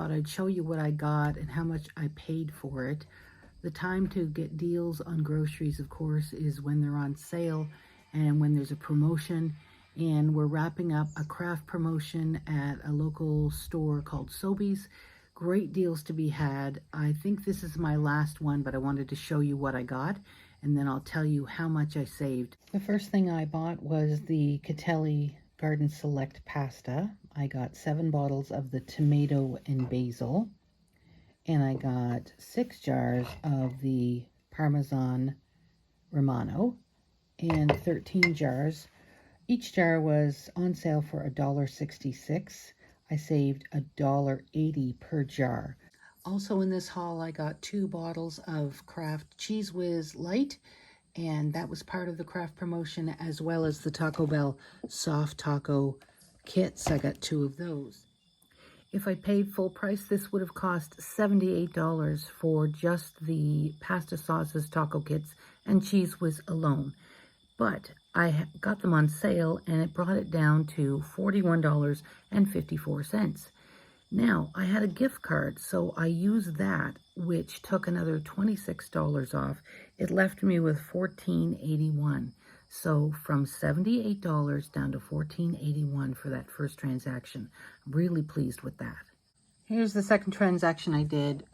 thought I'd show you what I got and how much I paid for it. The time to get deals on groceries, of course, is when they're on sale and when there's a promotion. And we're wrapping up a craft promotion at a local store called Sobeys. Great deals to be had. I think this is my last one, but I wanted to show you what I got, and then I'll tell you how much I saved. The first thing I bought was the Catelli Garden Select pasta. I got 7 bottles of the tomato and basil, and I got 6 jars of the Parmesan Romano and 13 jars. Each jar was on sale for $1.66. I saved $1.80 per jar. Also in this haul, I got 2 bottles of Kraft Cheese Whiz Light, and that was part of the craft promotion, as well as the Taco Bell soft taco kits. I got 2 of those. If I paid full price, this would have cost $78 for just the pasta sauces, taco kits, and Cheese Whiz alone. But I got them on sale, and it brought it down to $41.54. Now, I had a gift card, so I used that, which took another $26 off. It left me with $14.81. So from $78 down to $14.81 for that first transaction. I'm really pleased with that. Here's the second transaction I did.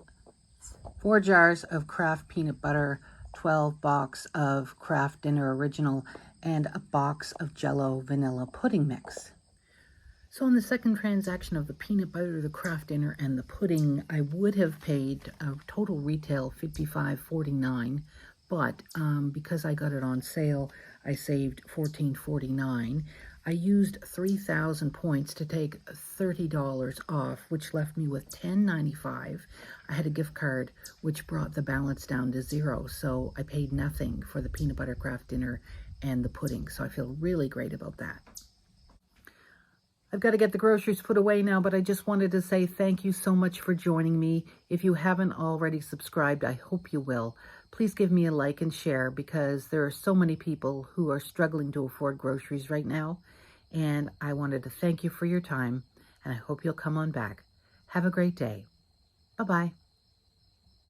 4 jars of Kraft peanut butter, 12 box of Kraft Dinner Original, and a box of Jell-O vanilla pudding mix. So on the second transaction of the peanut butter, the Kraft Dinner, and the pudding, I would have paid a total retail $55.49, but because I got it on sale, I saved $14.49. I used 3,000 points to take $30 off, which left me with $10.95. I had a gift card, which brought the balance down to $0, so I paid nothing for the peanut butter Kraft Dinner and the pudding, so I feel really great about that. I've got to get the groceries put away now, but I just wanted to say thank you so much for joining me. If you haven't already subscribed, I hope you will. Please give me a like and share, because there are so many people who are struggling to afford groceries right now. And I wanted to thank you for your time, and I hope you'll come on back. Have a great day. Bye-bye.